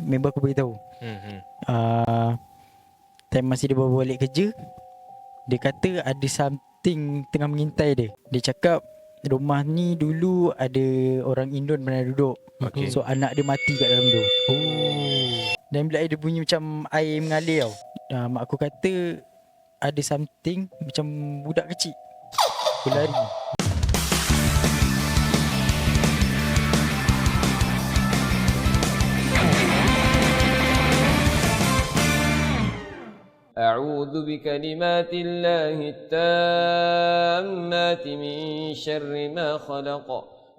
member aku beritahu. Time masih dia baru balik kerja, dia kata ada something tengah mengintai dia. Dia cakap rumah ni dulu ada orang Indon pernah duduk. Okay. So anak dia mati kat dalam tu. Dan bila dia bunyi macam air mengalir tau, mak aku kata ada something macam budak kecil berlari. أعوذ بكلمات الله التامات من شر ما خلق.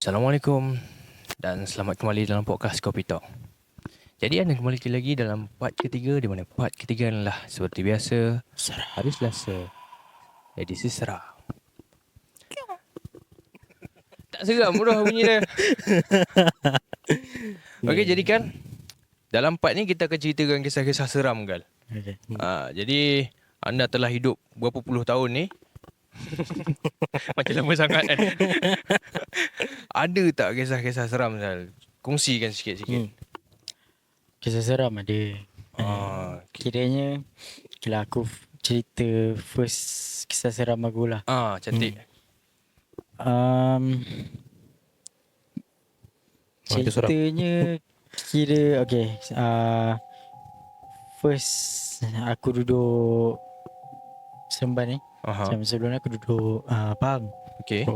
Assalamualaikum dan selamat kembali dalam podcast Kopi Talk. Jadi anda kembali lagi dalam part ketiga, di mana part ketiga adalah seperti biasa hari Selasa, edisi Serah. Tak seram dah bunyi dia. Okey, jadi kan dalam part ni kita akan ceritakan kisah-kisah seram Gal. Okay. Jadi anda telah hidup berapa puluh tahun ni? Macam lama sangat kan. Ada tak kisah-kisah seram Zal? Kongsikan sikit-sikit. Kisah seram ada. Kiranya kalau aku cerita first kisah seram aku lah. Cantik. Itu seram. Ceritanya kira okay. First aku duduk Seremban ni. Macam sebelum ni aku duduk Pahang. Okay.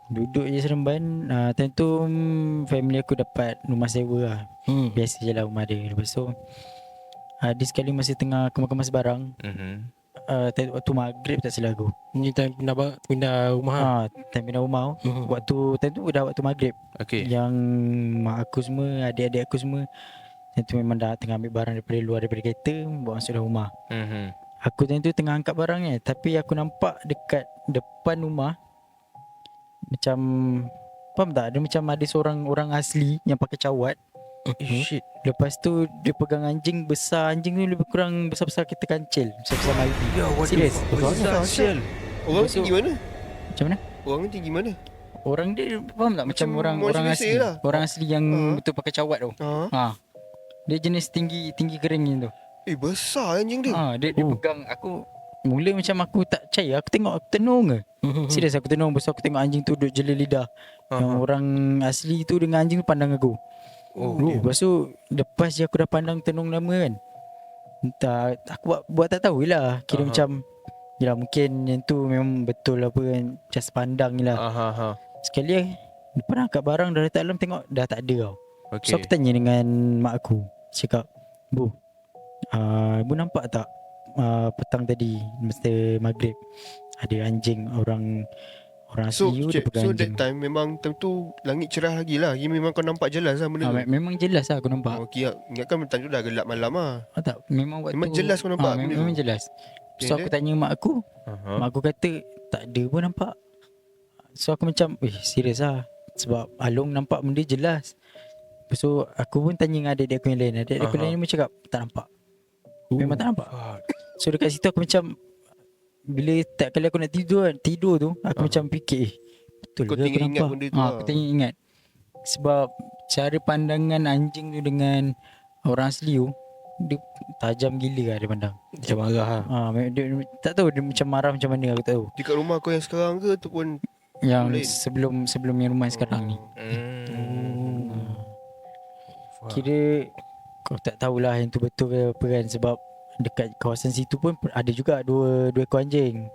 Duduk je Seremban. Time tu family aku dapat rumah sewa lah. Biasa je lah rumah dia. Lepas tu dia sekali masih tengah kemas-kemas barang. Waktu maghrib tak silap aku. Ni time pindah rumah. Time pindah rumah tu. Time tu dah waktu maghrib. Okay. Yang mak aku semua, adik-adik aku semua, time tu memang dah tengah ambil barang daripada luar, daripada kereta, bawa masuk dalam rumah. Aku time tu tengah angkat barang ni, tapi aku nampak dekat depan rumah macam, faham tak? Ada macam ada seorang orang asli yang pakai cawat. Shit. Lepas tu dia pegang anjing besar. Anjing tu lebih kurang besar-besar kita kancil, besar-besar Maibi. Ya, Serius? Besar sial. Orang Besok- tinggi mana? Macam mana? Orang tinggi mana? Orang dia faham tak? Macam orang biasa asli lah. orang asli yang betul pakai cawat tu. Dia jenis tinggi kering tu. Besar anjing dia. Dia pegang. Aku mula macam aku tak percaya. Aku tengok, aku tenung ke. Serius aku tenung. Lepas tu aku tengok anjing tu duduk jela lidah. Yang orang asli tu dengan anjing tu pandang aku. Lepas tu lepas je aku dah pandang tenung lama kan. Entah, aku buat tak tahulah. Kira macam yelah, mungkin yang tu memang betul apa kan, just pandang je lah. Sekali lepas angkat barang dah letak dalam, tengok dah tak ada tau. Okay. So aku tanya dengan mak aku, cakap, Bu, Bu nampak tak petang tadi masa maghrib ada anjing orang So, asli tu dia pegang that anjing. time memang time tu langit cerah lagi lah. Memang kau nampak jelas lah benda tu. Memang jelas lah aku nampak. Okey, ingatkan time tu dah gelap malam lah. Tak, memang waktu Memang jelas kau nampak benda memang tu? jelas. So Then aku tanya mak aku, mak aku kata tak ada pun nampak. So aku macam, serius lah. Sebab Along nampak benda jelas. Lepas tu aku pun tanya dengan adik-adik aku yang lain. Adik-adik aku lain pun cakap tak nampak. Memang tak nampak. So dekat situ aku macam, bila tak kali aku nak tidur tu, aku macam fikir, betul Kau ke aku tengok ingat nampak? benda tu lah. Aku tengok ingat. Sebab cara pandangan anjing tu dengan orang asli tu, dia tajam gila lah dia pandang. Macam marah lah. Dia, tak tahu dia macam marah macam mana, aku tak tahu. Dekat rumah kau yang sekarang ke ataupun Yang lain? sebelum yang rumah sekarang ni. Kira kau tak tahulah yang tu betul ke apa kan. Sebab dekat kawasan situ pun ada juga dua ekor anjing.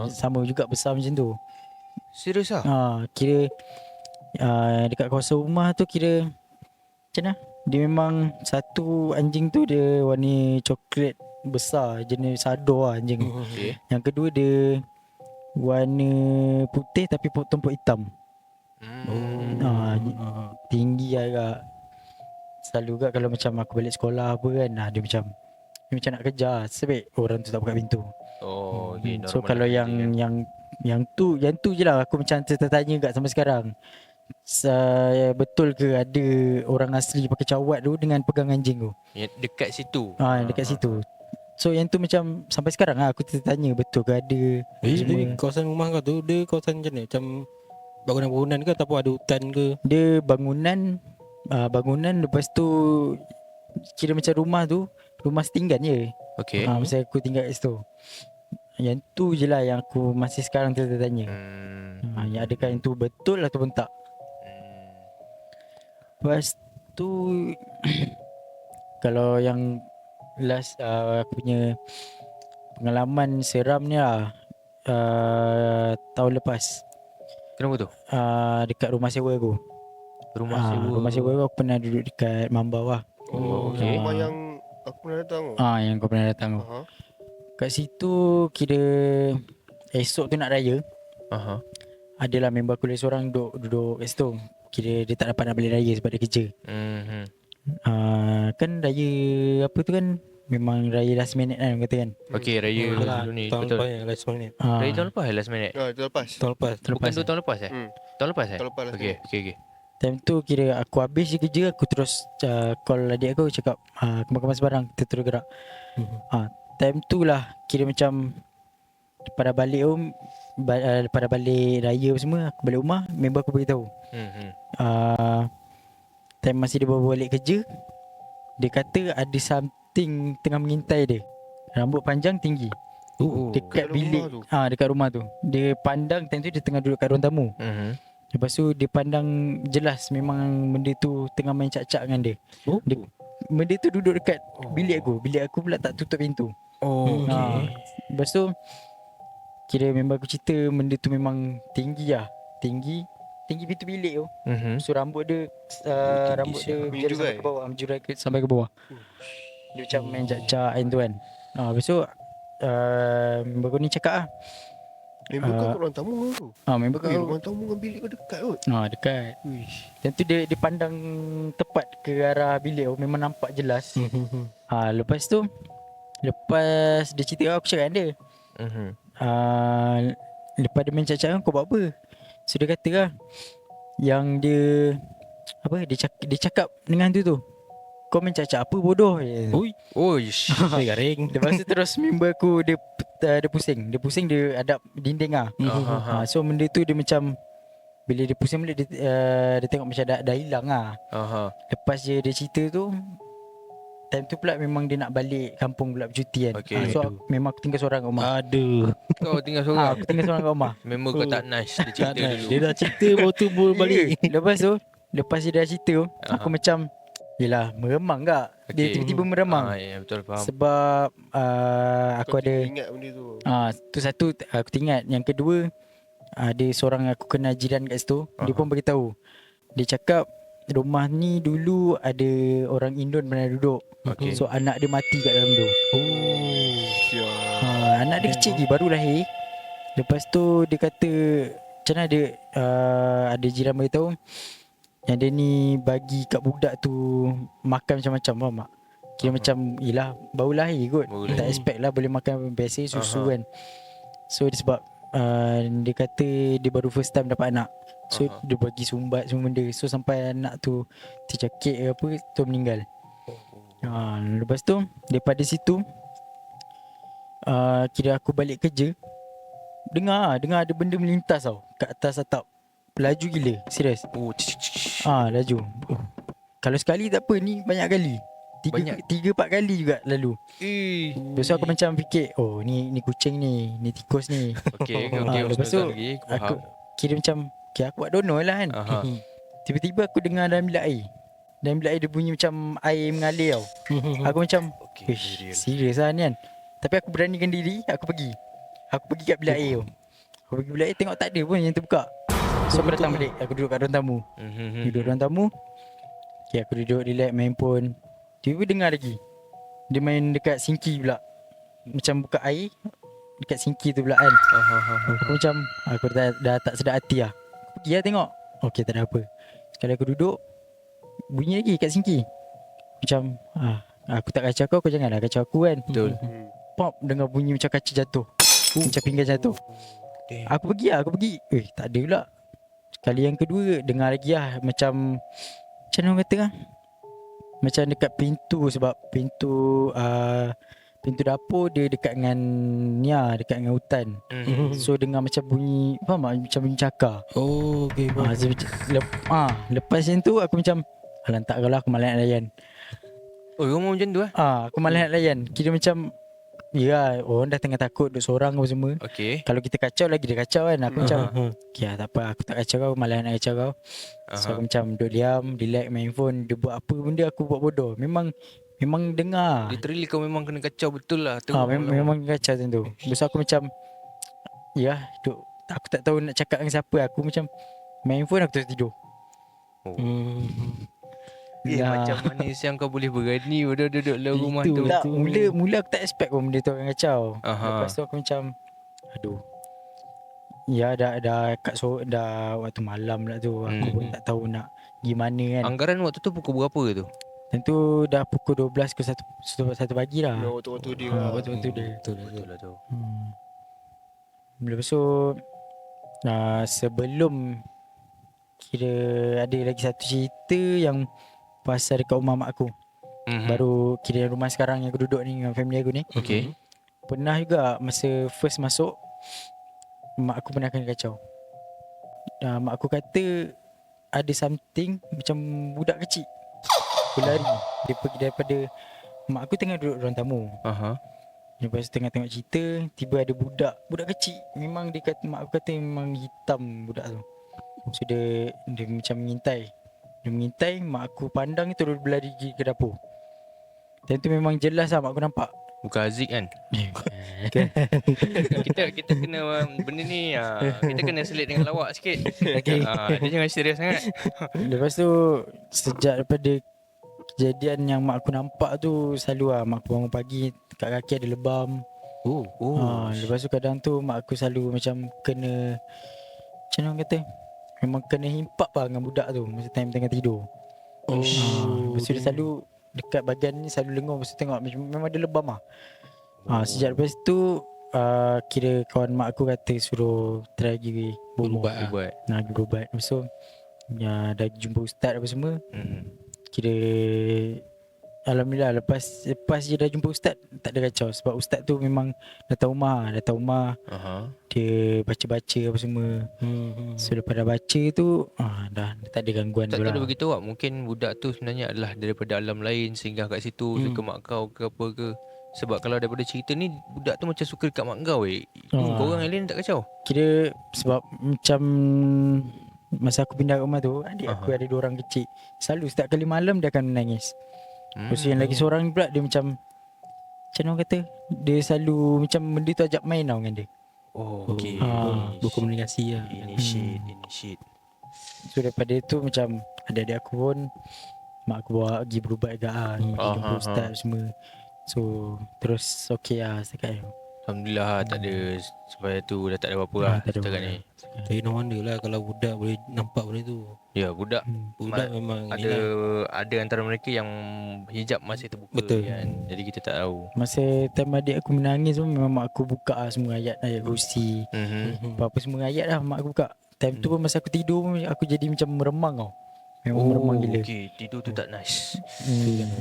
Sama juga besar macam tu. Serius ah? Kira dekat kawasan rumah tu kira macam mana? Dia memang satu anjing tu dia warna coklat besar, jenis sado lah anjing. Okay. Yang kedua dia warna putih tapi tumpuk hitam. Tinggi agak. Selalu juga kalau macam aku balik sekolah apa kan, dia macam nak kejar, sebab orang tu tak buka pintu. Okay, So normal kalau lah yang tu je lah aku macam tertanya kat sampai sekarang. Betul ke ada orang asli pakai cawat tu dengan pegang anjing tu? yang dekat situ. Dekat situ. So yang tu macam sampai sekarang aku tertanya betul ke ada. Jadi kawasan rumah kau tu, dia kawasan macam ni? Macam bangunan-bangunan ke ataupun ada hutan ke? Dia bangunan lepas tu kira macam rumah tu, rumah setinggan je. Okay. Masa aku tinggal kat situ. Yang tu je lah yang aku masih sekarang tertanya. Yang adakah yang tu betul ataupun tak. Lepas tu kalau yang last aku punya pengalaman seram ni lah, tahun lepas Kenapa tu? dekat rumah sewa aku. Rumah sewa. Rumah sewa aku pernah duduk dekat Mambau lah. okey. Rumah yang aku pernah datang tu. Yang kau pernah datang tu. Aha. Kat situ kira esok tu nak raya, Aha. adalah member aku lagi seorang duduk kat situ. Kira dia tak dapat nak balik raya sebab dia kerja. Kan raya apa tu kan, memang raya last minute kan kata kan. Okay, raya Alah, dulu ni. tahun Betul. lepas yang last minute. Raya tahun lepas last minute? Itu lepas. Tahun lepas. Bukan 2 tahun lepas Hmm. Tahun lepas Tahun lepas last Okay, minute. okay. Time tu kira aku habis je kerja, aku terus call adik aku cakap kemas-kemas barang, kita terus gerak. Time tu lah kira macam pada balik pada balik raya semua, aku balik rumah, member aku beritahu. Time masih dia baru balik kerja, dia kata ada something tengah mengintai dia. Rambut panjang tinggi. Dekat Dekat bilik rumah tu? dekat rumah tu. Dia pandang time tu dia tengah duduk kat ruang tamu. Lepas tu dia pandang jelas memang benda tu tengah main cak-cak dengan dia. Benda tu duduk dekat bilik aku. Bilik aku pula tak tutup pintu. Lepas tu kira member aku cerita benda tu memang tinggi lah. Tinggi pintu bilik tu. So rambut dia rambut dia Menjurai. sampai ke bawah, menjurai sampai ke bawah. Dia macam main cak-cak tu kan. Lepas tu member aku ni cakap lah, Member kau kat ruang tamu kau tu. member kau Ruang tamu dengan bilik kau dekat kot. dekat. Dan tu dia pandang tepat ke arah bilik tu, memang nampak jelas. Lepas tu lepas dia cerita aku cakap dengan dia, lepas dia main cakap kau buat apa? So dia kata lah, yang dia apa, dia cakap dengan tu kau main cakap apa bodoh. Saya garing. Lepas tu terus member aku dia pusing. Dia hadap dinding lah. So benda tu dia macam, bila dia pusing balik dia tengok macam dah hilang lah. Lepas dia cerita tu, time tu pula memang dia nak balik kampung pula bercuti kan. Okay. So memang aku tinggal seorang kat rumah. Aduh. Kau tinggal seorang. Aku tinggal seorang kat rumah. Member kau tak nice. Dia cerita dulu. Dia dah cerita baru tu baru balik. Lepas dia dah cerita tu, aku macam yelah meremang tak. Dia Okay. tiba-tiba meremang. Ya, betul, faham. Sebab aku Kau ada ingat benda tu. tu satu aku ingat. Yang kedua, ada seorang aku kenal jiran kat situ. Dia pun beritahu. Dia cakap rumah ni dulu ada orang Indon pernah duduk. Okay. So anak dia mati kat dalam tu. Anak dia kecil lagi, baru lahir. Lepas tu dia kata macam mana dia ada jiran beritahu yang dia ni bagi kat budak tu makan macam-macam, faham tak? Kira macam yelah baru lahir kot. Baru Tak lahir. expect lah boleh makan biasa susu kan. So dia sebab dia kata dia baru first time dapat anak. So dia bagi sumbat semua benda. So sampai anak tu tercakit ke apa tu meninggal. Lepas tu daripada situ kira aku balik kerja, dengar ada benda melintas tau kat atas atap. Laju gila, serius. Laju. Kalau sekali tak apa, ni banyak kali. Banyak. 3-4 kali juga lalu. Lepas tu aku macam fikir, oh ni kucing ni tikus ni. Okay, Lepas tu aku kira macam aku buat dono lah kan. Tiba-tiba aku dengar dalam bilik air. Dalam bilik air dia bunyi macam air mengalir tau. Aku macam serius lah ni kan. Tapi aku beranikan diri, aku pergi kat bilik air tu. Aku pergi bilik air, tengok tak ada pun yang terbuka. So aku datang balik, aku duduk kat ruang tamu. Duduk ruang tamu. Okay, aku duduk relax main phone. Tiba-tiba dengar lagi, dia main dekat sinki pula. Macam buka air dekat sinki tu pula kan. Aku macam aku dah tak sedap hati lah. Aku pergi lah tengok. Okay, tak ada apa. Sekali aku duduk, bunyi lagi kat sinki. Macam aku tak kacau kau janganlah kacau aku kan. Betul. Pop, dengar bunyi macam kaca jatuh. Macam pinggan jatuh. Aku pergi. Tak ada pula. Sekali yang kedua dengar lagi lah. Macam mana orang kata lah, macam dekat pintu. Sebab pintu dapur dia dekat dengan dekat dengan hutan. So dengar macam bunyi, faham tak? Macam bunyi cakar. Okay. Lepas yang tu aku macam, alah tak kalau aku malas nak layan. Oh, rumah macam tu Aku malas nak layan. Kira macam ya, orang dah tengah takut duduk seorang apa semua. Okay. Kalau kita kacau lagi dia kacau kan. Aku macam Ha. okay, tak apa, aku tak kacau kau, malas nak kacau kau. So Aha. aku macam duduk diam, relax main phone. Dia buat apa benda aku buat bodoh. Memang dengar. Literally kau memang kena kacau betul lah. Teruk Memang kacau macam tu. Lepas tu aku macam ya, aku tak tahu nak cakap dengan siapa. Aku macam main phone aku terus tidur. Dah. Macam mana siang kau boleh berani duduk dalam rumah tu? Tak, mula aku tak expect pun benda tu akan kacau. Aha. Lepas tu aku macam aduh. Ya dah dah waktu malam lah tu. Aku pun tak tahu nak gimana kan. Anggaran waktu tu pukul berapa tu? Tentu dah pukul 12 ke 1 pagi lah. Waktu-waktu dia Waktu-waktu dia. Betul lah tu. Lepas tu sebelum kira ada lagi satu cerita yang pasal dekat rumah mak aku. Baru kira rumah sekarang yang aku duduk ni dengan family aku ni. Okay. Pernah juga masa first masuk, mak aku pernah kena kacau. Mak aku kata ada something macam budak kecil berlari. Dia pergi daripada mak aku tengah duduk ruang tamu. Aha. Lepas tu tengah tengok cerita, tiba ada budak kecil. Memang mak aku kata memang hitam budak tu. So dia macam mengintai. Dia mengintai, mak aku pandang tu dia berlari pergi ke dapur. Dan tu memang jelas lah mak aku nampak. Bukan Aziz kan? kita kena benda ni kita kena selit dengan lawak sikit. Okay. Dia jangan serius sangat. Lepas tu sejak daripada kejadian yang mak aku nampak tu, selalu lah mak aku bangun pagi kat kaki ada lebam. Lepas tu kadang tu mak aku selalu macam kena, macam mana orang kata, memang kena himpap lah dengan budak tu masa time tengah tidur. Lepas tu dia selalu dekat bahagian ni selalu lengur. Lepas tu tengok memang ada lebam lah. Sejak lepas tu kira kawan mak aku kata suruh try pergi Berubat. pergi berubat. Lepas tu dah jumpa ustaz apa semua. Kira alhamdulillah lepas je dah jumpa ustaz tak ada kacau. Sebab ustaz tu memang datang rumah. Dia baca-baca apa semua. So lepas dah baca tu dah tak ada gangguan Tak tu tahu lah. begitu tak. Mungkin budak tu sebenarnya adalah daripada alam lain sehingga kat situ ke mak kau ke apa ke. Sebab kalau daripada cerita ni budak tu macam suka dekat mak kau korang yang lain tak kacau. Kira sebab macam masa aku pindah kat rumah tu, adik aku ada 2 orang kecil. Selalu setiap kali malam dia akan menangis. Lepas tu yang lagi seorang ni pula dia macam orang kata, dia selalu macam benda tu ajak main tau dengan dia. Okay. Berkomunikasi lah. Initiate. So daripada tu macam adik-adik aku pun mak aku bawa pergi berubat juga pergi jumpa ustaz semua. So terus okay lah setakat tu. Alhamdulillah tak ada supaya tu dah tak ada apa-apa lah Tak ada setakat apa-apa. ni. Tapi no wonder lah kalau budak boleh nampak benda tu. Ya budak Budak memang ada antara mereka yang hijab masih terbuka. Betul. Kan? Jadi kita tak tahu. Masa time adik aku menangis pun memang mak aku buka lah semua ayat kursi. Apa-apa semua ayat lah mak aku buka. Time tu pun masa aku tidur pun aku jadi macam meremang tau. Memang meremang gila. Okay, tidur tu tak nice.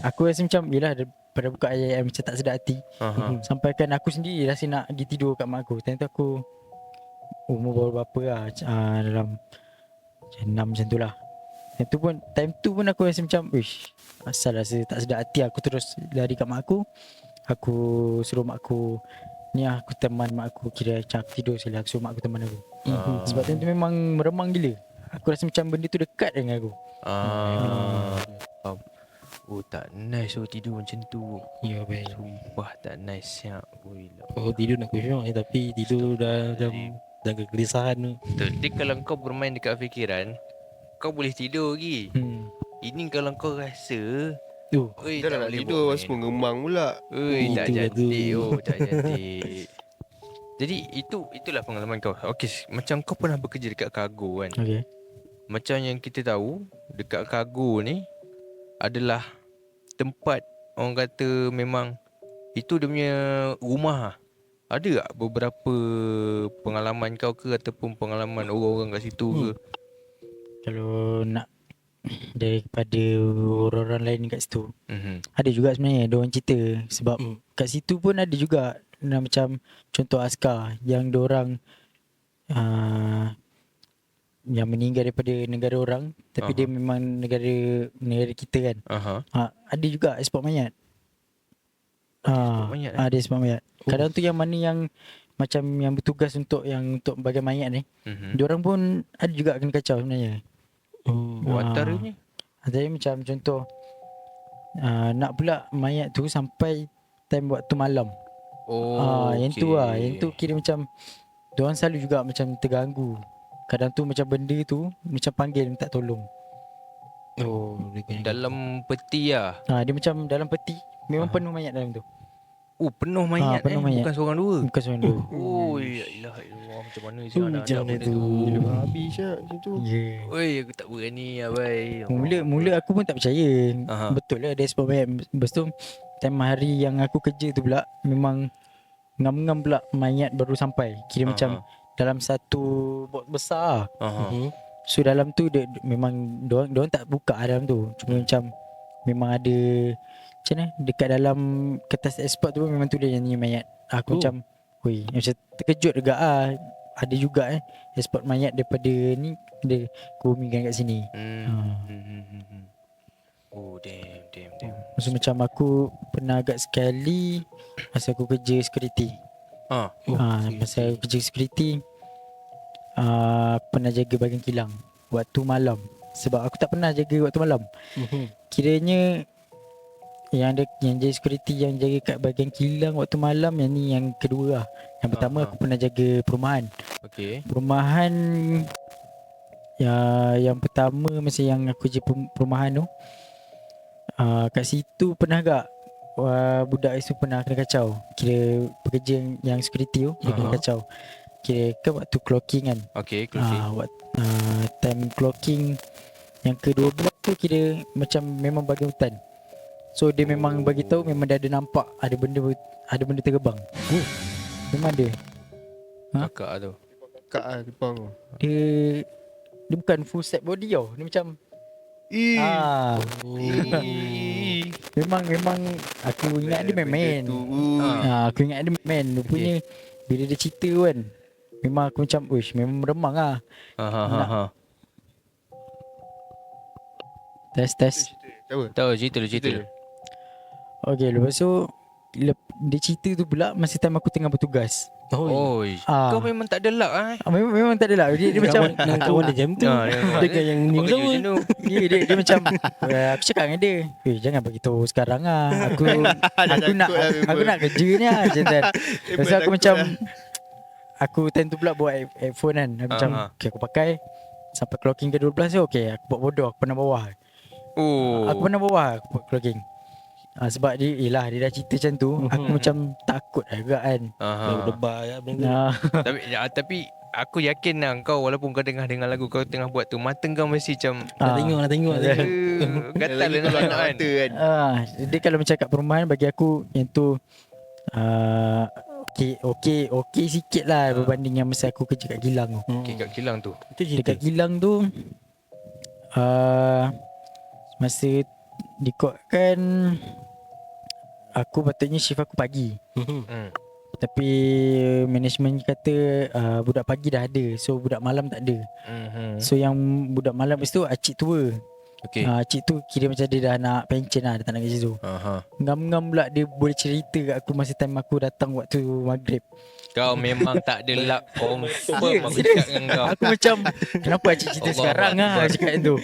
Aku rasa macam yelah daripada buka ayat macam tak sedap hati. Sampai kan aku sendiri rasa nak pergi tidur kat mak aku. Time tu aku umur baru berapa lah, dalam 6 macam tu lah. Time tu pun aku rasa macam asal rasa tak sedap hati. Aku terus lari kat mak aku. Aku suruh mak aku ni aku teman mak aku. Kira macam aku tidur sekali aku suruh mak aku teman aku. Sebab time tu memang meremang gila. Aku rasa macam benda tu dekat dengan aku. Faham. Tak nice tidur macam tu. Ya baik. Sumpah tak nice siap. Tidur nak kusyuk tapi tidur dah macam dah kegelisahan tu. Betul. Jadi kalau kau bermain dekat fikiran, kau boleh tidur lagi. Ini kalau kau rasa Dah nak tidur lepas tu mengemang pula. tak Itu lah tu. cantik. Tak cantik. Jadi itulah pengalaman kau. Okey, macam kau pernah bekerja dekat kargo kan. Okay. Macam yang kita tahu, dekat kargo ni adalah tempat orang kata memang itu dia punya rumah lah. Ada tak beberapa pengalaman kau ke ataupun pengalaman orang-orang kat situ ke? Kalau nak daripada orang-orang lain kat situ, ada juga sebenarnya dia orang cerita. Sebab kat situ pun ada juga macam contoh askar yang dia orang yang meninggal daripada negara orang, tapi dia memang negara kita kan. Ada juga ekspor mayat. ekspor mayat, Ada ekspor mayat. Kadang tu yang mana yang macam yang bertugas untuk bagian mayat ni, diorang pun ada juga kena kacau sebenarnya. Antaranya Antaranya macam contoh, nak pula mayat tu sampai time waktu malam. Yang tu lah, yang tu kira macam diorang selalu juga macam terganggu. Kadang tu macam benda tu macam panggil minta tolong. dalam peti lah. Dia macam dalam peti, memang penuh mayat dalam tu. Penuh mayat penuh mayat. bukan seorang dua. Bukan seorang dua. Ya ilah ilah, macam mana sih nak macam mana benda tu? Habis lah macam tu. Oi, aku tak berani abai. Mula aku pun tak percaya. Aha. Betul lah ada ekspor mayat. Lepas tu time hari yang aku kerja tu pula, memang ngam-ngam pula mayat baru sampai. Kira macam dalam satu box besar. So dalam tu memang diorang tak buka dalam tu. Cuma macam memang ada macam mana, dekat dalam kertas ekspor tu memang tulis yang ni mayat. Aku macam macam terkejut juga Ada juga ekspor mayat daripada ni dia kebumikan kat sini. Oh damn. Maksud macam aku pernah agak sekali masa aku kerja security. Masa aku kerja security, pernah jaga bahagian kilang waktu malam. Sebab aku tak pernah jaga waktu malam. Kiranya yang jadi security yang jaga kat bahagian kilang waktu malam, yang ni yang kedua lah. Yang pertama aku pernah jaga perumahan. Perumahan yang pertama masa yang aku kerja perumahan tu, kat situ pernah agak budak itu pernah kena kacau. Kira pekerja yang security tu dia kena kacau. Kira kan waktu clocking kan. Time clocking yang ke-12 tu kira macam memang bagian hutan. So dia memang bagi tahu memang dia ada nampak ada benda terbang. Memang ada. Kakak tu. Kak lah Jepang tu. Dia bukan full set body tau. Dia macam Memang aku ingat dia main-main. Aku ingat dia main. Dia punya bila dia cerita kan, memang aku macam memang meremang lah. Test. Tahu cerita. Okay, lepas tu dia cerita tu pula masa time aku tengah bertugas. Kau memang tak ada luck Memang tak ada lah. Dia macam Nak kawan dia jam tu. Dengan yang ni sama. dia macam aku cakap dengan dia, jangan bagi tahu sekarang lah. Aku nak kerja ni lah macam tu. Lepas tu aku macam aku time tu pula bawa headphone kan. Aku macam okay, aku pakai sampai clocking ke 12 tu. Okay, aku buat bodoh, aku pernah bawah. Aku pernah bawah, aku buat clocking. Sebab dia dah cerita macam tu, aku macam takut juga kan. Debar ya benda. Tapi aku yakin lah kau, walaupun kau dengar lagu kau tengah buat tu, mata kau mesti macam Nak tengok. gatal lah nak kan. Dia kalau macam kat perumahan, bagi aku yang tu okey sikit lah berbanding yang masa aku kerja kat kilang tu. Kat kilang tu. Dekat kilang tu masa dikotkan aku patutnya shift aku pagi. Tapi management kata budak pagi dah ada, so budak malam tak ada. So yang budak malam tu acik tua. Acik tu kira macam dia dah nak pension lah, dia tak nak kat situ. Ngam-ngam pula dia boleh cerita kat aku masa time aku datang waktu maghrib. Kau memang tak ada luck. Confirm aku serius. cakap dengan kau. Aku macam kenapa acik cerita Allah sekarang lah cakap tu.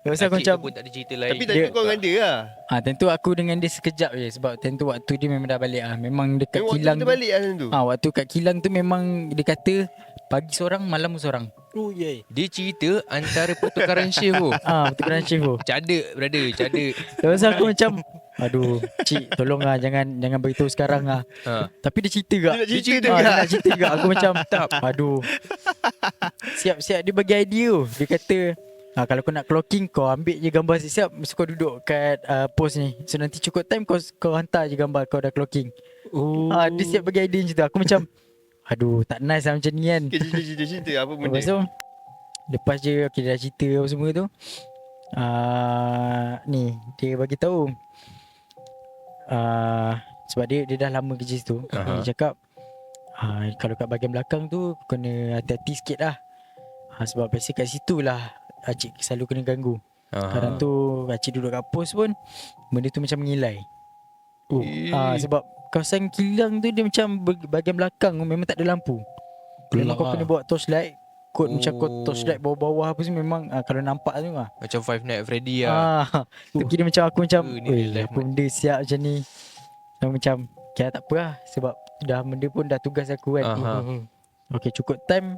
Lepas aku macam pun tak ada cerita lain. Tapi tadi kau dengan dia lah. tentu aku dengan dia sekejap je. Sebab tentu waktu dia memang dah balik lah. Memang dekat Memang kilang waktu kita balik lah macam tu. waktu kat kilang tu memang dia kata pagi seorang, malam seorang. Dia cerita antara pertukaran shift tu. Pertukaran shift tu. Cadek brother, cadek. Lepas tu aku macam aduh cik tolong lah, jangan beritahu sekarang lah. Tapi dia cerita juga. Dia nak cerita juga. Aku macam aduh. Siap-siap dia bagi idea tu. Dia kata kalau kau nak clocking, kau ambil je gambar siap-siap, mesti kau duduk kat post ni. So nanti cukup time kau hantar je gambar kau dah clocking. Dia siap bagi idea macam tu. Aku macam aduh tak nice lah macam ni kan. Cerita apa benda. Lepas tu lepas je dia dah cerita apa semua tu, ni dia bagi tahu sebab dia dah lama kerja situ. Dia cakap kalau kat bahagian belakang tu kena hati-hati sikit lah. Sebab biasa kat situ lah Acik selalu kena ganggu. Aha. Kadang tu Acik duduk kat pos pun benda tu macam mengilai. Sebab kawasan kilang tu dia macam bahagian belakang memang tak ada lampu. Memang Gelap kau lah. kena bawa torchlight. Kod macam kau Oh. torchlight bawah-bawah apa semua memang kalau nampak tu lah. Macam Five Nights at Freddy lah. Tu kira macam aku macam Ni real life, apa benda siap macam ni. Dan macam kira tak apa lah. Sebab dah benda pun dah tugas aku kan. Aha. Okay cukup time.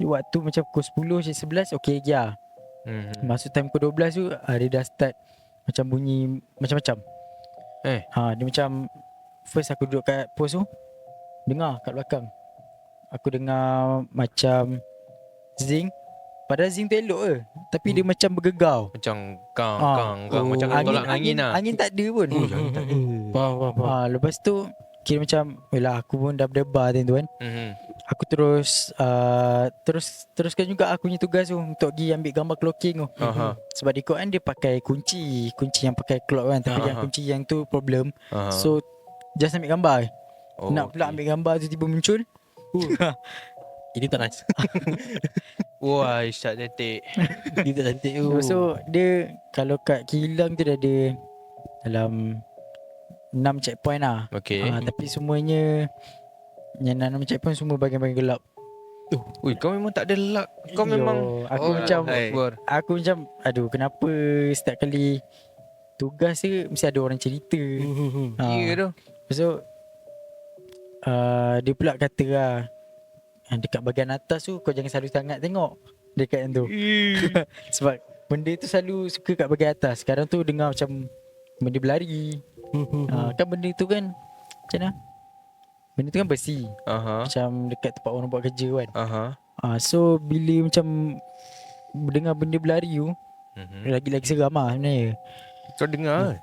Waktu macam pukul 10 11 okay lagi lah. Masuk time pukul 12 tu dia dah start macam bunyi macam-macam. Dia macam first aku duduk kat pos tu, dengar kat belakang. Aku dengar macam zing. Padahal zing tu elok ke, tapi dia macam bergegar. Macam kang. Macam kau tolak angin lah. Angin tak ada pun. tak ada. Faham. Lepas tu kira macam yelah aku pun dah berdebar time tu kan. Aku teruskan juga aku punya tugas tu untuk pergi ambil gambar clocking tu. Aha. Sebab di Quran dia pakai kunci yang pakai clock kan, tapi yang Aha. kunci yang tu problem. Aha. So just ambil gambar. Oh, Nak pula ambil gambar tu tiba muncul. Ini tak nice. Wah, Isyad cantik. Ini tak cantik tu. Lepas tu dia kalau kat kilang tu dah ada dalam 6 checkpoint lah. Okay. Tapi semuanya yang 6 checkpoint semua bahagian-bahagian gelap. Ui, kau memang tak ada luck. Kau Yo, memang aku macam Akbar. aku macam aduh kenapa setiap kali tugas je mesti ada orang cerita. Ya tu. Lepas tu dia pula kata lah dekat bahagian atas tu kau jangan selalu sangat tengok dekat yang tu. Sebab benda tu selalu suka kat bahagian atas. Sekarang tu dengar macam benda berlari. Kan benda tu kan macam mana? Benda tu kan besi. Aha. Macam dekat tempat orang buat kerja kan. Aha. So bila macam dengar benda berlari tu lagi-lagi seram lah sebenarnya. Kau dengar?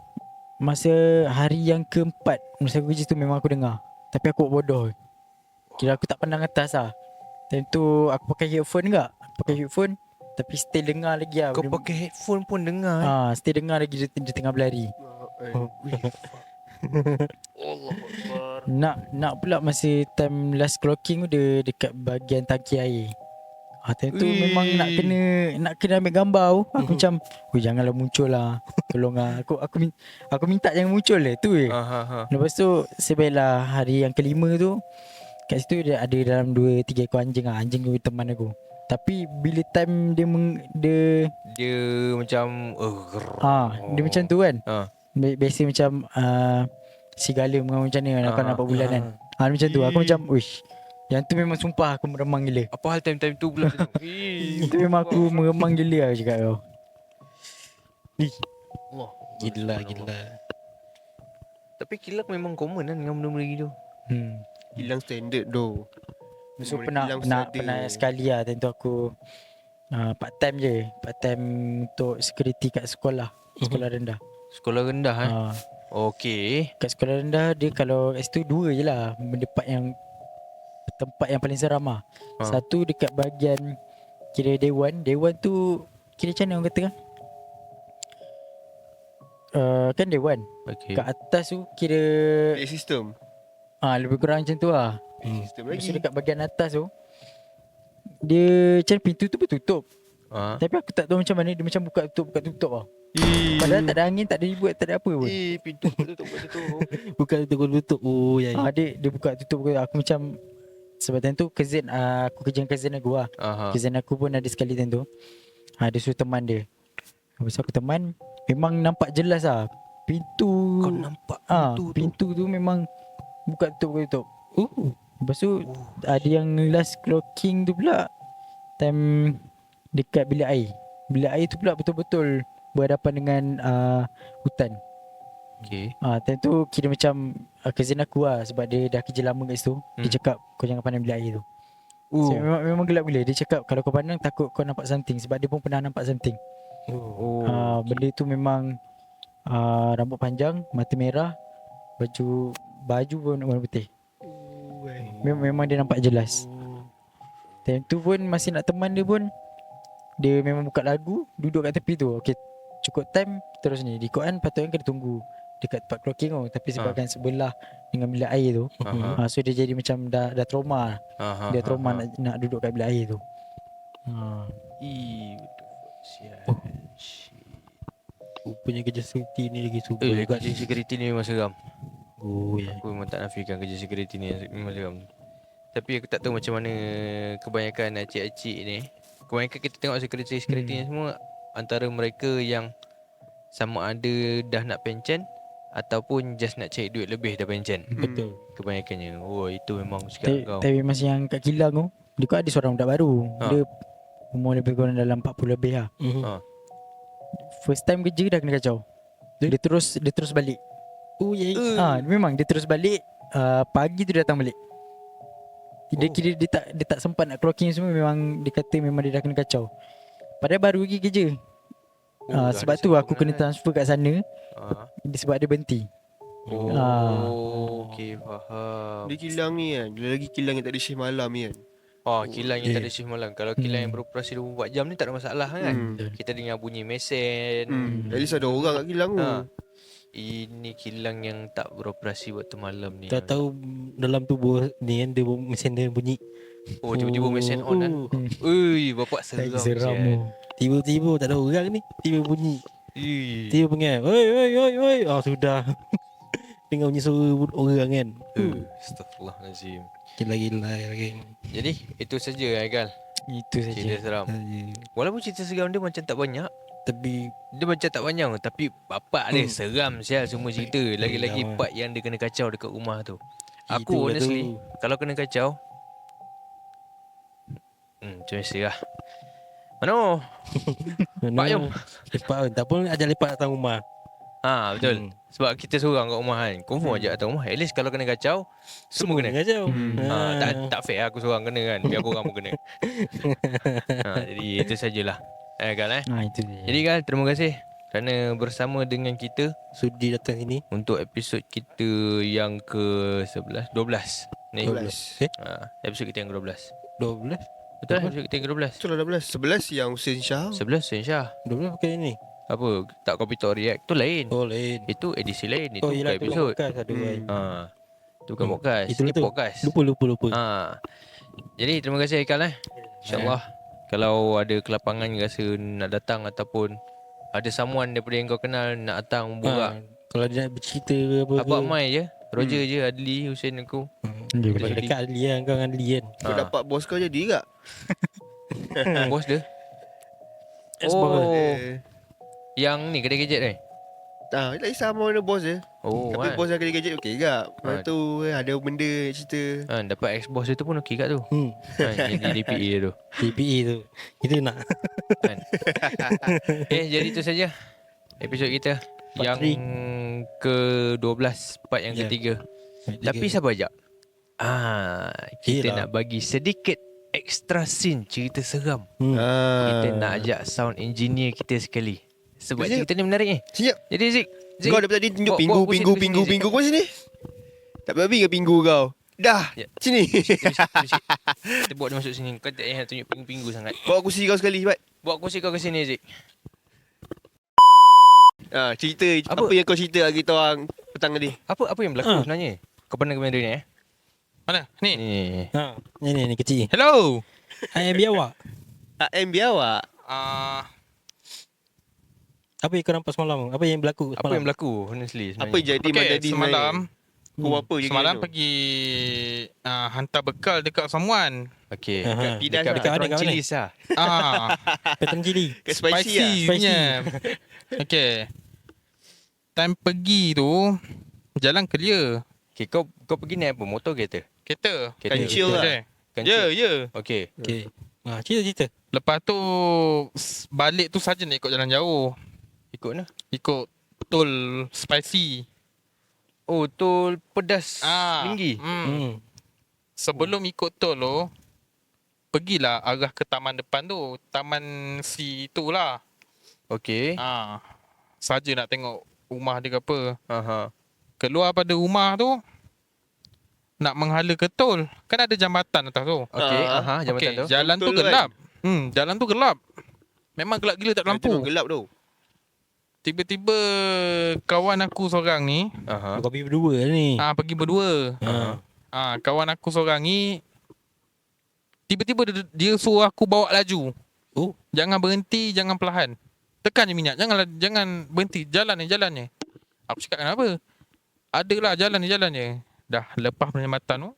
Masa hari yang keempat masa aku kerja tu memang aku dengar. Tapi aku buat bodoh. Kira aku tak pandang atas lah. Time tu aku pakai headphone juga. Aku pakai headphone tapi still dengar lagi lah. Kau pakai headphone pun dengar. Still dengar lagi dia tengah berlari. Nak pula masa time last clocking tu dia dekat bahagian tangki air. Time tu memang nak kena ambil gambar tu. Aku macam janganlah muncul lah. Tolong lah. Aku minta jangan muncul lah. Tu je. Aha. Lepas tu sebaiklah hari yang kelima tu kat situ dia ada dalam 2-3 ekor anjing lah. Anjing tu teman aku. Tapi bila time dia macam dia macam tu kan. Biasa macam serigala memang macam ni nak nampak bulan kan. Dia macam tu. Aku macam wish. Yang tu memang sumpah aku meremang gila. Apa hal time-time tu pula? Itu memang aku meremang gila lah cakap kau. Gila. Tapi kilang memang common kan dengan benda-benda gitu. Hilang standard doh. So Kilang standard. pernah sekali lah time tu aku part time je. Part time untuk security kat sekolah. Sekolah rendah. Sekolah rendah Okey. Kat sekolah rendah dia kalau kat situ dua je lah tempat yang paling seram lah. Satu dekat bahagian kira dewan. Dewan tu kira macam mana orang kata kan? Kan dewan. Okey. Kat atas tu kira Play system. lebih kurang macam tu lah. System Lepas tu lagi. dekat bahagian atas tu dia macam pintu tu bertutup. Tapi aku tak tahu macam mana dia macam buka tutup lah. Padahal tak ada angin, tak ada ribut, tak ada apa pun. Pintu tutup kat situ. Bukan tutup. Oh ya. Dia buka tutup. Aku macam sebab time tu cousin aku kerja dengan cousin aku lah. Cousin aku pun ada sekali time tu. Dia suruh teman dia. Lepas aku teman memang nampak jelas lah pintu. Kau nampak pintu tu memang buka tutup. Lepas tu ada yang last clocking tu pula time dekat bilik air. Bilik air tu pula betul-betul berhadapan dengan hutan. Okey. Time tu kira macam cousin aku lah. Sebab dia dah kerja lama kat situ. Dia cakap kau jangan pandang bilik air tu. So, memang gelap gila. Dia cakap kalau kau pandang takut kau nampak something. Sebab dia pun pernah nampak something. Benda tu memang rambut panjang, mata merah, baju pun warna putih. Memang dia nampak jelas. Time tu pun masih nak teman dia pun dia memang buka lagu, duduk kat tepi tu. Okay, cukup time terus ni. Di Quran patutnya kena tunggu dekat tempat clocking tu. Tapi sebabkan sebelah dengan bilik air tu, so dia jadi macam dah trauma. Dia trauma nak duduk kat bilik air tu. Sial. Rupanya kerja security ni lagi super Kerja security ni memang seram. Oh ya. Aku memang tak nafikan kerja security ni memang seram. Tapi aku tak tahu macam mana kebanyakan acik-acik ni. Kebanyakan kita tengok security ni semua antara mereka yang sama ada dah nak pencen ataupun just nak cari duit lebih dah pencen. Betul. Kebanyakannya. Oh, itu memang cakap kau. Tapi masa yang kat kilang tu, dia kot ada seorang budak baru. Dia umur lebih kurang dalam 40 lebih lah. First time kerja dah kena kacau. Dia terus balik. Oh ya. Memang dia terus balik. Pagi tu dia datang balik. Dia kira dia tak sempat nak clocking semua. Memang dia kata memang dia dah kena kacau. Padahal baru pergi kerja. Sebab tu aku kena transfer kat sana. Sebab dia berhenti. Okey, faham. Dia kilang ni kan. Dia lagi kilang yang tak ada shift malam ni kan. Kilang yang tak ada shift malam. Kalau kilang yang beroperasi 24 jam ni tak ada masalah kan. Kita dengar bunyi mesin. At least ada orang kat kilang tu. Ini kilang yang tak beroperasi waktu malam ni. Tak tahu dalam tubuh ni kan dia mesin dia bunyi. Oh, tiba-tiba mesin on kan. Ui, bapak seram. Seram. Tiba-tiba tak ada orang ni, tiba bunyi. Ui. Tiba pengen, oi. Sudah. Dengar bunyi suara orang kan. Astaghfirullahalazim. Gila lagi. Jadi, itu saja Aikal. Itu saja. Cerita seram. Walaupun cerita seram dia macam tak banyak. Tapi Dia macam tak panjang tapi bapak dia seram sial semua cerita. Lagi-lagi part yang dia kena kacau dekat rumah tu. Aku itulah honestly tu. kalau kena kacau macam biasa lah. Mano? Pak Yom. Lepak tak pun ajar lepak datang rumah. Betul. Sebab kita seorang kat rumah kan. Confirm ajak datang rumah. At least kalau kena kacau semua kena. Kacau. Tak fair aku seorang kena kan. Biar korang pun kena. Jadi itu sajalah. Gal Itu saja. Jadi Gal, terima kasih kerana bersama dengan kita Sudi datang sini. untuk episod kita yang ke-11 12 ni. 12. Episod kita yang ke-12. 12. Betul lah episod kita yang ke-12. Betul lah 12. 11 yang Hussein Shah. 11 Syah. 12 pakai ni. Apa? Tak Kopi Talk React tu lain. Oh lain. Itu edisi lain. Itu bukan yelah, tu episod. podcast ada kan. Itu bukan podcast. Itulah Ini tu. podcast. Lupa. Jadi terima kasih Haikal InsyaAllah kalau ada kelapangan rasa nak datang ataupun ada someone daripada yang kau kenal nak datang borak. Kalau dia nak bercerita ke apa Abang ke. Mai je. Roger je, Adli, Hussein aku. Daripada dekat Adli kan. Kau dengan Adli kan. Kau dapat bos kau jadi tak? Bos dia. Yang ni kedai gadget ni. Tak sama mana bos dia. Tapi bos yang kedai gadget okey tak? Lepas tu ada benda cerita. Dapat ex-boss dia tu pun okey kat tu. Jadi DPA tu. DPA tu. Itu nak. Kan? Jadi itu saja episod kita Part yang ke-12, part yang ketiga. Tapi sabar jap. Kita Yelah. nak bagi sedikit extra scene cerita seram. Ah. Kita nak ajak sound engineer kita sekali. Sebab Siap. cerita ni menarik ni. Siap. Jadi Zik, Kau daripada tadi tunjuk bawa aku sini, pingu kau sini. Tak babi ke pingu kau? Dah. Ya. Sini. Kita bawa dia masuk sini. Kau tak payah tunjuk pingu-pingu sangat. Bawa kursi kau sekali cepat. Bawa kursi kau ke sini Zik. Cerita Apa? apa yang kau cerita lagi kita orang petang tadi. Apa yang berlaku sebenarnya? Kau pernah ke benda ni Mana? Ni. Ni. Ni kecil. Hello. Hai biawak. AM biawak. Apa yang kau nampak semalam? Apa yang berlaku Apa semalam? yang berlaku honestly sebenarnya? Apa yang jadi Okay, tadi semalam Kau apa je Semalam kira tu? pergi hantar bekal dekat someone. Okey. Aha. Pidas Dekat lah. Dekat mana, Petron kat mana? Chilis lah. Petang cili. Ke spicy lah. Spicy punya. Okay. Time pergi tu jalan clear. Okay, kau pergi naik apa? Motor ke kereta? Kereta. Kereta. Kancil lah. Ya. Okey. Okey. Cerita. Lepas tu balik tu saja nak ikut jalan jauh. Ikut mana? Ikut tol spicy. Oh, tol pedas tinggi. Sebelum ikut tol tu, pergilah arah ke taman depan tu. Taman si tu lah. Okey. Saja nak tengok rumah dia ke apa. Aha. Keluar pada rumah tu, nak menghala ke tol. Kan ada jambatan atas tu. Okey, jambatan Okey, tu. jalan tu Betul kan? gelap. Jalan tu gelap. Memang gelap gila tak ada Lampu lampu. gelap tu. Tiba-tiba kawan aku seorang ni Aha. Kau pergi berdua ni. pergi berdua. Kawan aku seorang ni Tiba-tiba dia suruh aku bawa laju. Oh. Jangan berhenti, jangan perlahan. Tekan je minyak, jangan berhenti. Jalan je. Aku cakap kenapa? Adalah jalan je. Dah lepas penyelamatan tu,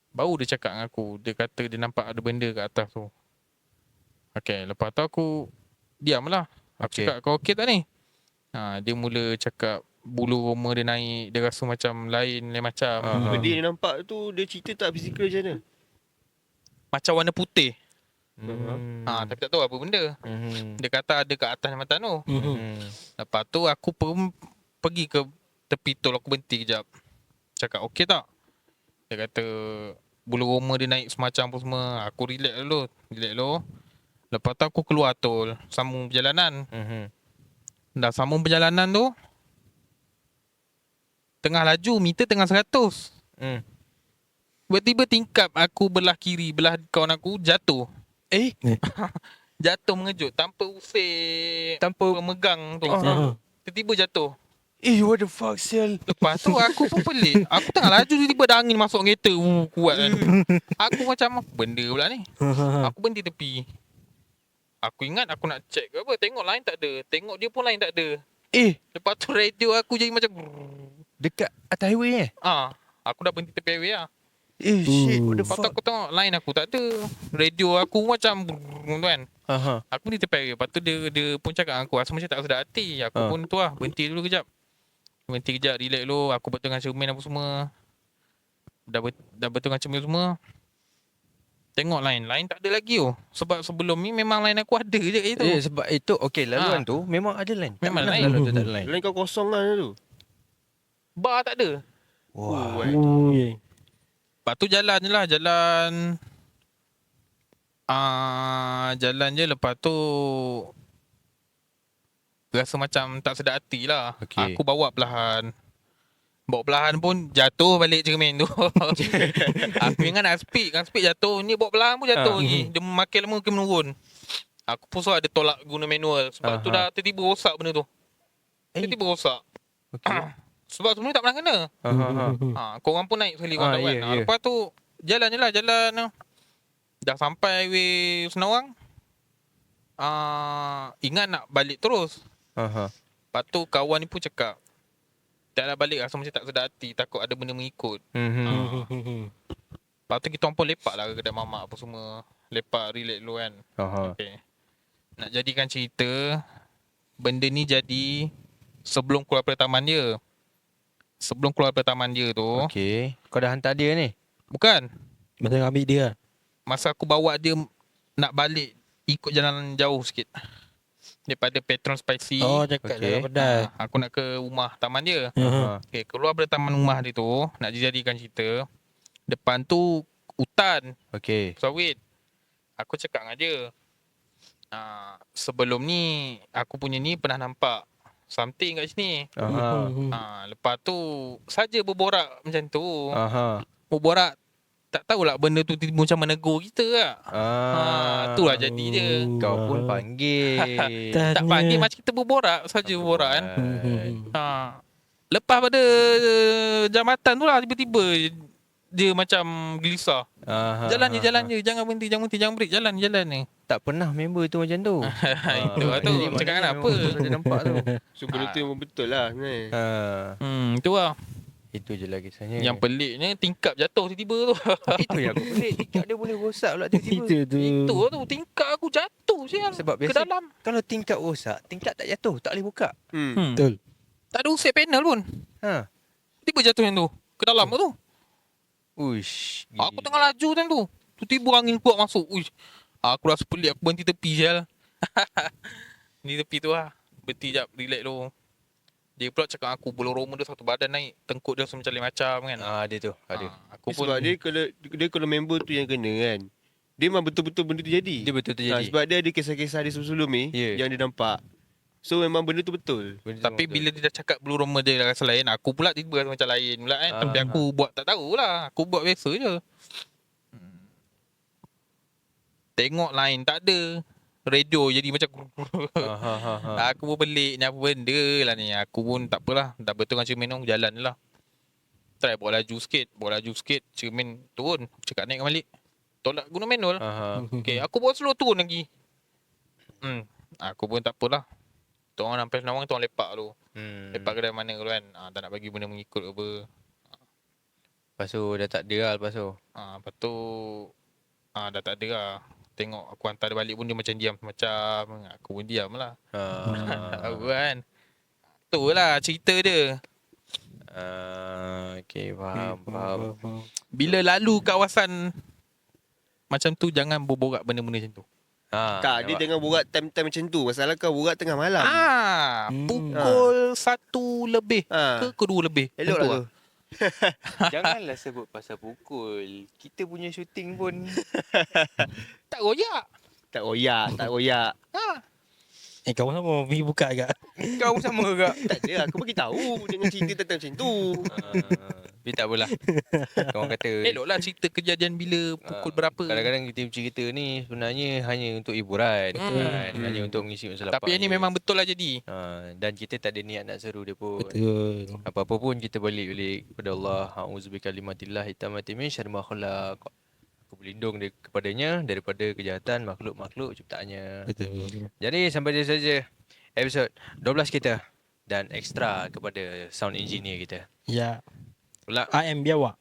baru dia cakap dengan aku. Dia kata dia nampak ada benda kat atas tu. Okay, lepas tu aku diam lah. Aku cakap, kau okey tak ni? Dia mula cakap bulu roma dia naik. Dia rasa macam lain macam. Benda yang nampak tu, dia cerita tak fizikal macam mana? Macam warna putih. Hmm. Tapi tak tahu apa benda. Dia kata ada kat atas jambatan tu. Lepas tu aku pun pergi ke tepi tol. Aku berhenti kejap. Cakap okey tak? Dia kata bulu roma dia naik semacam apa semua. Aku relax dulu. Lepas tu aku keluar tol, sambung perjalanan. Dah sambung perjalanan tu, tengah laju, meter tengah 100. Tiba-tiba tingkap aku belah kiri, belah kawan aku jatuh. Jatuh mengejut tanpa usik, tanpa megang tu. Tiba-tiba jatuh. What the fuck, sial? Lepas tu aku pun pelik. Aku tengah laju, tiba-tiba ada angin masuk kereta. Kuat kan. Aku macam apa benda pula ni. Aku berhenti tepi. Aku ingat aku nak check ke apa. Tengok line tak ada. Tengok dia pun line tak ada. Lepas tu radio aku jadi macam Dekat atas highway aku dah berhenti tepi highway lah. Shit, what the Lepas tu fuck? aku tengok line aku tak ada. Radio aku macam tu kan. Aku berhenti tepi highway. Lepas tu dia pun cakap dengan aku, rasa macam tak sedar hati. Aku pun tu lah, berhenti dulu kejap. Relax dulu. Aku betul dengan cermin apa semua. Dah betul dengan cermin semua. Tengok line tak ada lagi Sebab sebelum ni memang line aku ada je kat situ. Sebab itu laluan tu memang ada line. Memang Tak line. pernah laluan tu tak ada line. Lain kau kosong lah tu. Bar tak ada. Wah. Lepas tu jalan je lah. Jalan je. Lepas tu rasa macam tak sedar hati lah. Aku bawa perlahan pun jatuh balik cermin tu. Aku ingat nak speed jatuh. Ni bawa perlahan pun jatuh lagi. Dia makin lama makin menurun. Aku pun ada tolak guna manual. Sebab tu dah tiba-tiba rosak benda tu. Tiba-tiba rosak. Sebab sebelum ni tak pernah kena. Korang pun naik sekali korang tahu kan. Lepas tu jalan je lah. Dah sampai highway Senawang. Ingat nak balik terus. Lepas tu kawan ni pun cakap, tak nak balik, rasa macam tak sedar hati. Takut ada benda mengikut. Lepas tu kita orang pun lepak lah ke kedai mamak apa semua. Lepak, relax dulu kan. Okay. Nak jadikan cerita, benda ni jadi sebelum keluar daripada taman dia. Sebelum keluar daripada taman dia tu. Kau dah hantar dia ni? Bukan. Masa ambil dia. Masa aku bawa dia nak balik, ikut jalan jauh sikit. Daripada Petron Spicy. Cakap dah pedas. Aku nak ke rumah taman dia. Okay, keluar dari taman rumah dia tu, nak dijadikan cerita. Depan tu hutan. Sawit. Aku cakap dengan dia, sebelum ni aku punya ni pernah nampak something kat sini. Lepas tu saja berborak macam tu. Berborak, tak tahulah benda tu tiba macam menegur kita tak. Itulah jadi dia. Kau pun panggil. Tak panggil, macam kita berborak saja berborak kan. Lepas pada jambatan tu lah, tiba-tiba dia macam gelisah. Jalan je, jangan berhenti, jangan break, jalan ni. Tak pernah member tu macam tu. Itu lah tu, cakap kan apa. Dia nampak tu. So benda tu memang betul lah sebenarnya. Itu lah. Itu je lah kisahnya. Yang peliknya tingkap jatuh tiba-tiba tu. Itu yang aku pelik. Tingkap dia boleh rosak pula tiba-tiba. Itu tu, tingkap aku jatuh sial. Sebab ke biasa dalam. kalau tingkap rosak, tingkap tak jatuh, tak boleh buka. Betul. Tak ada usik panel pun. Tiba jatuh yang tu. Ke dalam tu. Uish. Aku tengah laju time tu. Tiba-tiba angin kuat masuk. Uish. Aku rasa pelik, aku berhenti tepi sial. Di tepi tu lah. Berhenti jap, relax dulu. Dia pula cakap aku bulu roma dia satu badan naik. Tengkuk dia rasa macam lain macam kan. Dia tu ada. Aku pun Sebab dia kalau member tu yang kena kan, dia memang betul-betul benda tu jadi. Dia betul terjadi. Sebab dia ada kisah-kisah dia sebelum ni yang dia nampak. So memang benda tu betul. tapi bila dia dah cakap bulu roma dia rasa lain, aku pula tiba rasa macam lain pula kan. Tapi aku buat tak tahulah. Aku buat biasa je. Tengok lain tak ada. Radio jadi macam aku pun pelik ni apa benda lah ni. Aku pun tak apalah. Dah betul dengan cermin tu, jalan je lah. Try bawa laju sikit. Cermin turun. Cakap naik balik. tolak guna manual. Okay, aku buat slow turun lagi. Aku pun tak apalah. Tu orang sampai senawang tu orang lepak tu. Lepak kedai mana tu kan. Tak nak bagi benda mengikut ke apa. Lepas tu dah tak ada lah lepas tu. Lepas tu dah tak ada lah. Tengok aku hantar dia balik pun dia macam diam macam. Aku pun diam lah. Aku kan. Tu lah cerita dia. Okay, faham. Bila lalu kawasan macam tu jangan berborak benda-benda macam tu. Tak, dia jangan borak time-time macam tu. Masalah kau borak tengah malam. Pukul 1 lebih ke 2 lebih. Elok lah tu. Janganlah sebut pasal pukul. Kita punya syuting pun Tak royak. Tak royak. Kau sama pergi buka agak. kau sama ke? Tak ada, aku bagi tahu jangan cerita tentang macam tu. Tapi tak apalah. Orang kata Eloklah cerita kejadian bila pukul berapa. kadang-kadang kita cerita ni sebenarnya hanya untuk hiburan kan? Hanya untuk mengisi masa lapang. Tapi yang ni memang betul lah jadi. Dan kita tak ada niat nak seru dia pun. Betul. Apa-apa pun kita balik kepada Allah. A'udzubikalimatillah hitamati min syarri ma khalaq. Aku berlindung kepadanya daripada kejahatan makhluk-makhluk ciptaannya. Betul. Jadi sampai dia saja episod 12 kita dan ekstra kepada sound engineer kita. Ya. Pula I am biawak.